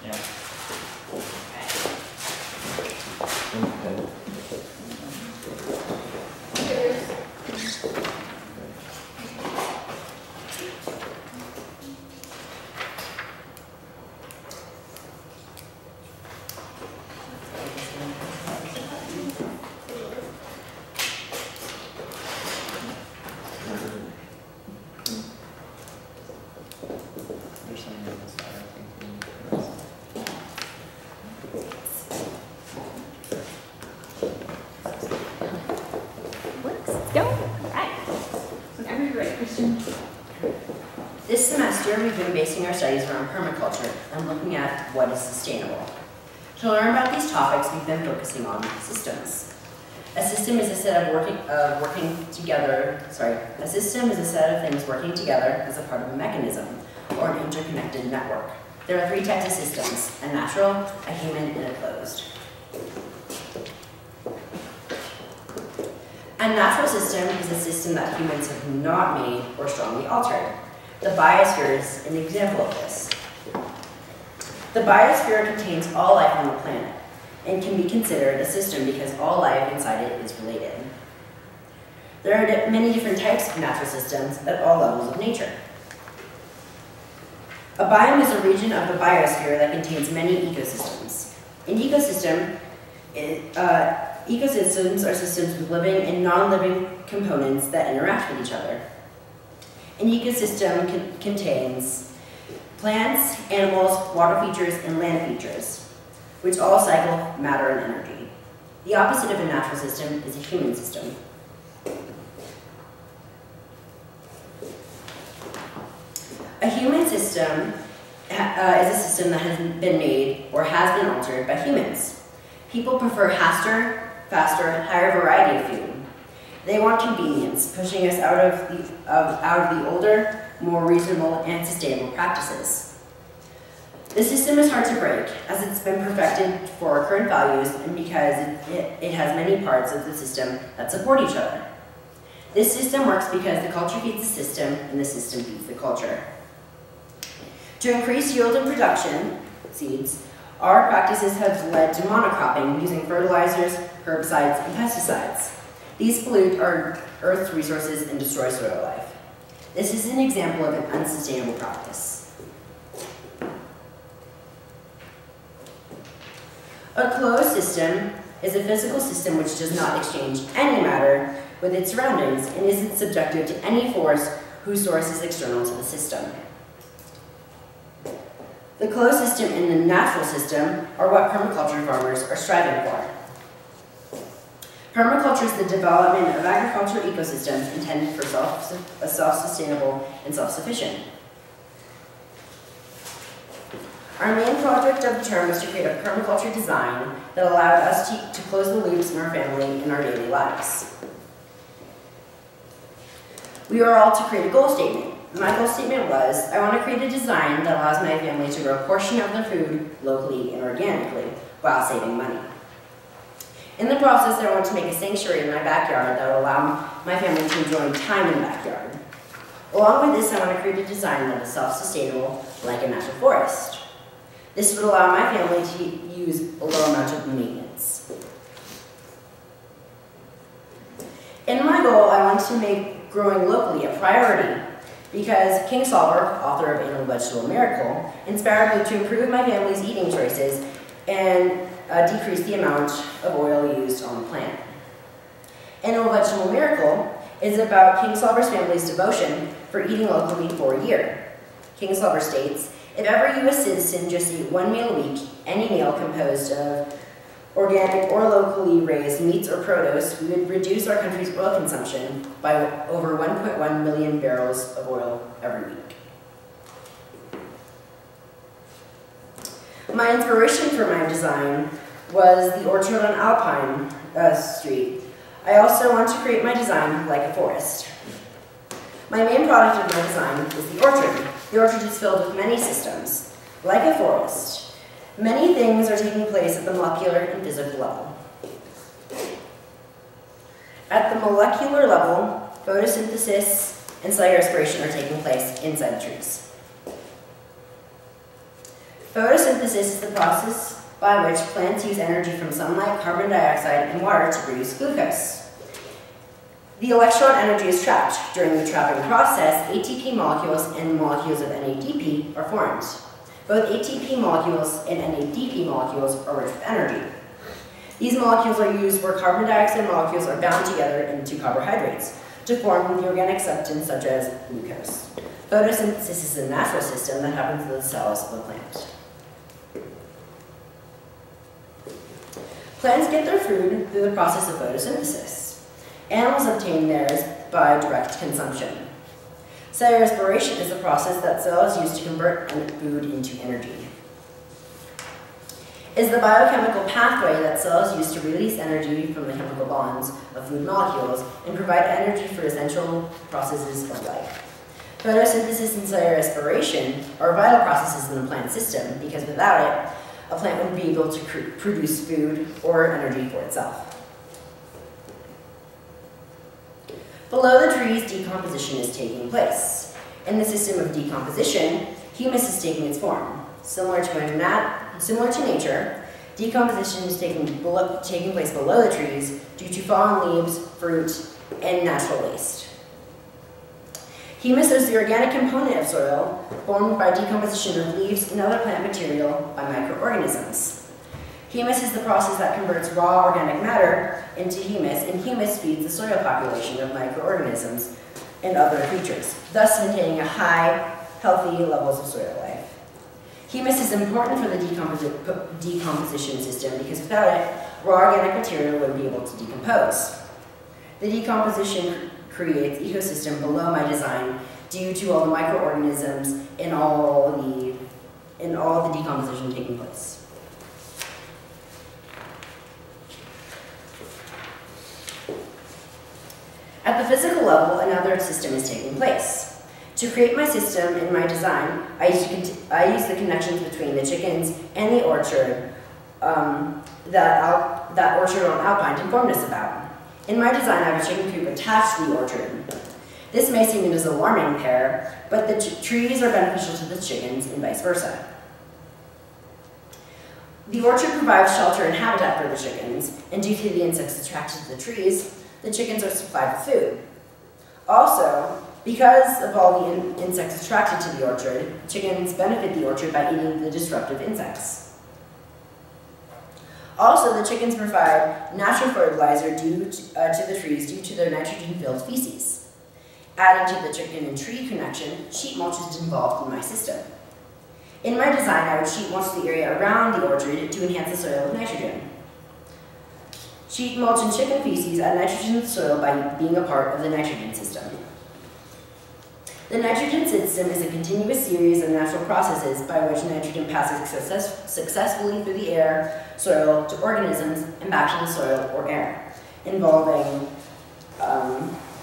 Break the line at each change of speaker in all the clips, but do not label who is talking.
Yeah.
This semester, we've been basing our studies around permaculture and looking at what is sustainable. To learn about these topics, we've been focusing on systems. A system is a set of things working together as a part of a mechanism or an interconnected network. There are 3 types of systems: a natural, a human, and a closed. A natural system is a system that humans have not made or strongly altered. The biosphere is an example of this. The biosphere contains all life on the planet and can be considered a system because all life inside it is related. There are many different types of natural systems at all levels of nature. A biome is a region of the biosphere that contains many ecosystems. An ecosystem, ecosystems are systems with living and non-living components that interact with each other. An ecosystem contains plants, animals, water features, and land features, which all cycle matter and energy. The opposite of a natural system is a human system. A human system is a system that has been made or has been altered by humans. People prefer faster, higher variety of food. They want convenience, pushing us out of the older, more reasonable, and sustainable practices. The system is hard to break, as it's been perfected for our current values and because it has many parts of the system that support each other. This system works because the culture feeds the system, and the system feeds the culture. To increase yield and production, seeds, our practices have led to monocropping using fertilizers, herbicides, and pesticides. These pollute our Earth's resources and destroy soil life. This is an example of an unsustainable practice. A closed system is a physical system which does not exchange any matter with its surroundings and isn't subjected to any force whose source is external to the system. The closed system and the natural system are what permaculture farmers are striving for. Permaculture is the development of agricultural ecosystems intended for self-sustainable and self-sufficient. Our main project of the term was to create a permaculture design that allowed us to close the loops in our family and our daily lives. We were all to create a goal statement. My goal statement was, I want to create a design that allows my family to grow a portion of their food locally and organically while saving money. In the process, I want to make a sanctuary in my backyard that will allow my family to enjoy time in the backyard. Along with this, I want to create a design that is self-sustainable, like a natural forest. This would allow my family to use a low amount of maintenance. In my goal, I want to make growing locally a priority because King Solver, author of Animal Vegetable Miracle, inspired me to improve my family's eating choices and decrease the amount of oil used on the planet. Animal Vegetable Miracle is about King Solver's family's devotion for eating locally for a year. King Solver states, if every U.S. citizen just ate one meal a week, any meal composed of organic or locally raised meats or produce, we would reduce our country's oil consumption by over 1.1 million barrels of oil every week. My inspiration for my design was the orchard on Alpine Street. I also want to create my design like a forest. My main product of my design is the orchard. The orchard is filled with many systems, like a forest. Many things are taking place at the molecular and physical level. At the molecular level, photosynthesis and cellular respiration are taking place inside the trees. Photosynthesis is the process by which plants use energy from sunlight, carbon dioxide, and water to produce glucose. The electron energy is trapped. During the trapping process, ATP molecules and molecules of NADP are formed. Both ATP molecules and NADP molecules are rich with energy. These molecules are used where carbon dioxide molecules are bound together into carbohydrates to form the organic substance such as glucose. Photosynthesis is a natural system that happens in the cells of a plant. Plants get their food through the process of photosynthesis. Animals obtain theirs by direct consumption. Cellular respiration is the process that cells use to convert food into energy. It is the biochemical pathway that cells use to release energy from the chemical bonds of food molecules and provide energy for essential processes of life. Photosynthesis and cellular respiration are vital processes in the plant system because without it, a plant wouldn't be able to produce food or energy for itself. Below the trees, decomposition is taking place. In the system of decomposition, humus is taking its form. Similar to nature, decomposition is taking place below the trees due to fallen leaves, fruit, and natural waste. Humus is the organic component of soil formed by decomposition of leaves and other plant material by microorganisms. Humus is the process that converts raw organic matter into humus, and humus feeds the soil population of microorganisms and other creatures, thus maintaining a high, healthy levels of soil life. Humus is important for the decomposition system because without it, raw organic material wouldn't be able to decompose. The decomposition creates ecosystem below my design due to all the microorganisms and all the decomposition taking place. At the physical level, another system is taking place. To create my system in my design, I use the connections between the chickens and the orchard that Orchard on Alpine informed us about. In my design, I have a chicken coop attached to the orchard. This may seem as an alarming pair, but the trees are beneficial to the chickens and vice versa. The orchard provides shelter and habitat for the chickens, and due to the insects attracted to the trees, the chickens are supplied with food. Also, because of all the insects attracted to the orchard, chickens benefit the orchard by eating the disruptive insects. Also, the chickens provide natural fertilizer to the trees due to their nitrogen-filled feces. Adding to the chicken and tree connection, sheet mulch is involved in my system. In my design, I would sheet mulch the area around the orchard to enhance the soil with nitrogen. Sheet mulch and chicken feces add nitrogen to the soil by being a part of the nitrogen system. The nitrogen system is a continuous series of natural processes by which nitrogen passes successfully through the air, soil, to organisms, and back to the soil or air, involving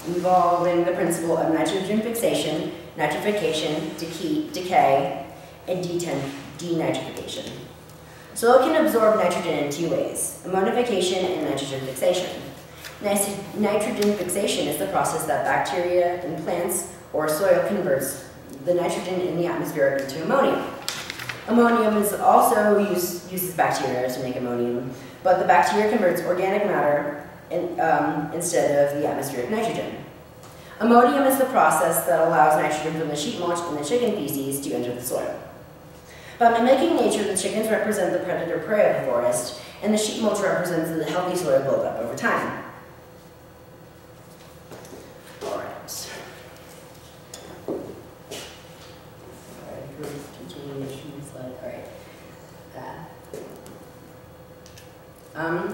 the principle of nitrogen fixation, nitrification, decay, and denitrification. Soil can absorb nitrogen in two ways, ammonification and nitrogen fixation. Nitrogen fixation is the process that bacteria in plants or soil converts the nitrogen in the atmosphere into ammonium. Ammonium is also uses bacteria to make ammonium, but the bacteria converts organic matter instead of the atmospheric nitrogen. Ammonium is the process that allows nitrogen from the sheet mulch and the chicken feces to enter the soil. By mimicking nature, the chickens represent the predator-prey of the forest, and the sheet mulch represents the healthy soil buildup over time.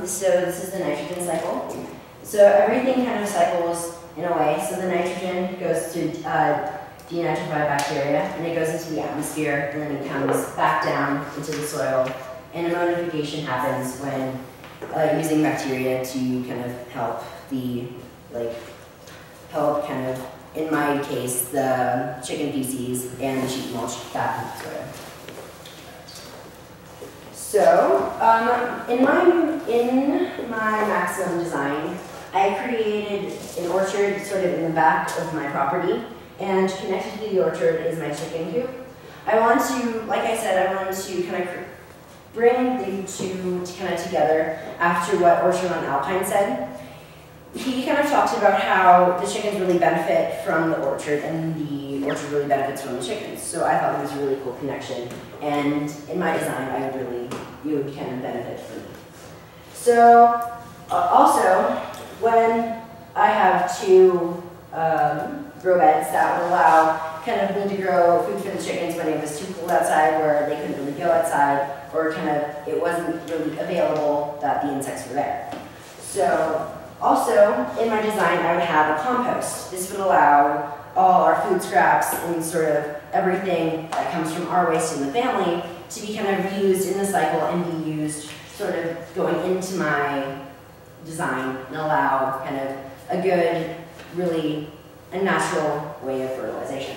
So this is the nitrogen cycle. So everything kind of cycles in a way. So the nitrogen goes to denitrify bacteria, and it goes into the atmosphere, and then it comes back down into the soil. And ammonification happens when using bacteria to kind of help in my case, the chicken feces and the sheet mulch back into the soil. So, in my maximum design, I created an orchard sort of in the back of my property, and connected to the orchard is my chicken coop. I want to, like I said, I wanted to kind of bring the two kind of together after what Orchard on Alpine said. He kind of talked about how the chickens really benefit from the orchard and the orchard really benefits from the chickens. So I thought it was a really cool connection. And in my design, you would kind of benefit from it. So also, when I have two grow beds that would allow kind of me to grow food for the chickens when it was too cold outside where they couldn't really go outside, or kind of it wasn't really available that the insects were there. So also, in my design, I would have a compost. This would allow all our food scraps and sort of everything that comes from our waste in the family to be kind of used in the cycle and be used sort of going into my design and allow kind of a good, really a natural way of fertilization.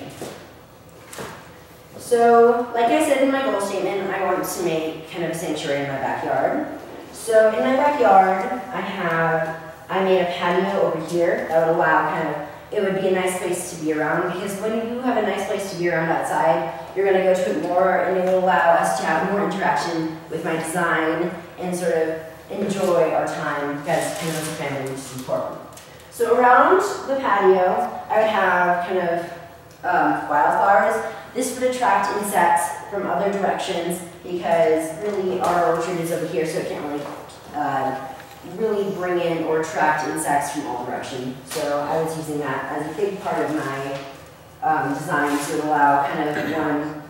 So, like I said in my goal statement, I want to make kind of a sanctuary in my backyard. So in my backyard, I made a patio over here that would allow it would be a nice place to be around, because when you have a nice place to be around outside, you're going to go to it more and it will allow us to have more interaction with my design and sort of enjoy our time because kind of as a family, which is important. So around the patio, I would have kind of wildflowers. This would attract insects from other directions because really our orchard is over here, so it can't really bring in or attract insects from all directions. So I was using that as a big part of my design to allow kind of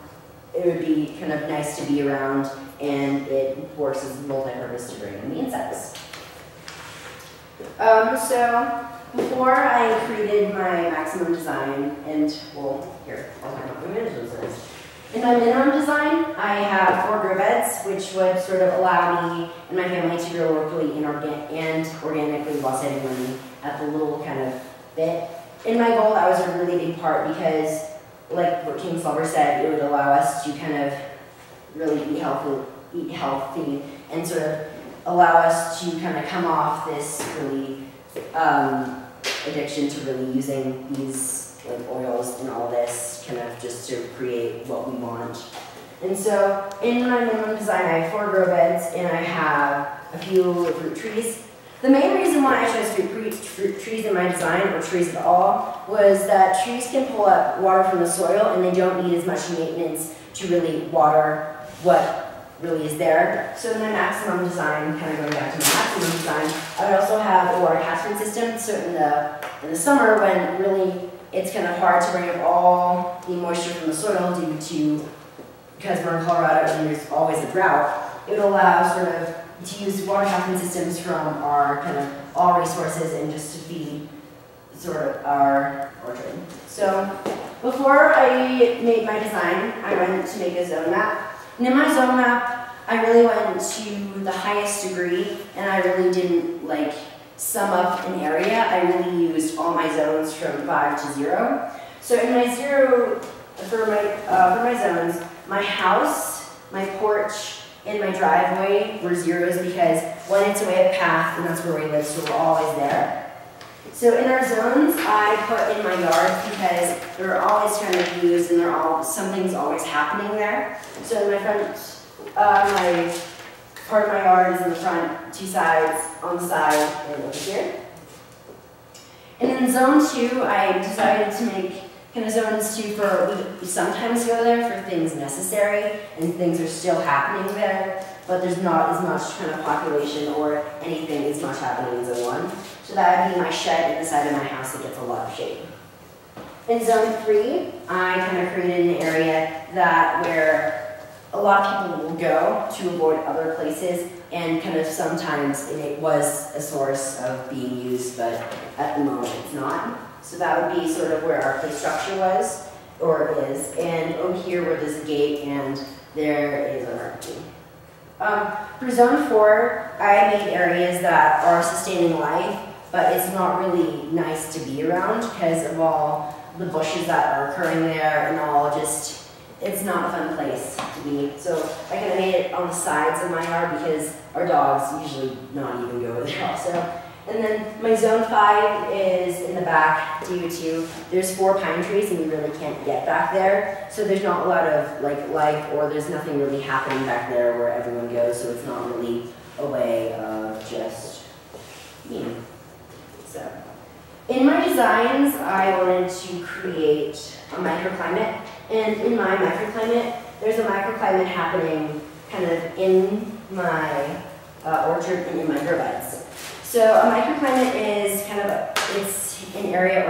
it would be kind of nice to be around, and it works as multi-purpose to bring in the insects. So before I created my maximum design, and well, here, I'll talk about my minimum design. In my minimum design, I have 4 grow beds, which would sort of allow me and my family to grow locally and organically while saving money at the little kind of bit. In my goal, that was a really big part because, like what King Silver said, it would allow us to kind of really eat healthy, and sort of allow us to kind of come off this really addiction to really using these like oils and all this kind of just to create what we want. And so in my minimum design, I have 4 grow beds and I have a few fruit trees. The main reason why I chose fruit trees in my design, or trees at all, was that trees can pull up water from the soil and they don't need as much maintenance to really water what really is there. So in my maximum design, kind of going back to my maximum design, I would also have a water catchment system. So in the summer, when really it's kind of hard to bring up all the moisture from the soil because we're in Colorado and there's always a drought, it would allow sort of to use water catchment systems from our kind of all resources and just to feed sort of our orchard. So before I made my design, I went to make a zone map. And in my zone map, I really went to the highest degree, and I really didn't like sum up an area. I really used all my zones from 5 to 0. So in my 0, for my zones, my house, my porch, and my driveway were 0s because one, it's a way of path, and that's where we live, so we're always there. So in our zones, I put in my yards because they're always trying to be used, and something's always happening there. So in my front, my part of my yard is in the front, 2 sides, on the side, and over here. And in zone 2, I decided to make kind of zones 2 we sometimes go there for things necessary, and things are still happening there, but there's not as much kind of population or anything as much happening in zone 1. So that would be my shed at the side of my house that gets a lot of shade. In zone 3, I kind of created an area where a lot of people will go to avoid other places, and kind of sometimes it was a source of being used, but at the moment it's not. So that would be sort of where our play structure was, or is, and over here where there's a gate and there is an RP. For zone 4, I made areas that are sustaining life, but it's not really nice to be around because of all the bushes that are occurring there and all just, it's not a fun place to be. So I kind of made it on the sides of my yard because our dogs usually not even go there also. And then my zone 5 is in the back, DU2. There's 4 pine trees and we really can't get back there. So there's not a lot of like life, or there's nothing really happening back there where everyone goes, so it's not really a way of just being. So in my designs, I wanted to create a microclimate. And in my microclimate, there's a microclimate happening kind of in my orchard and in my grow beds. So a microclimate is kind of, it's an area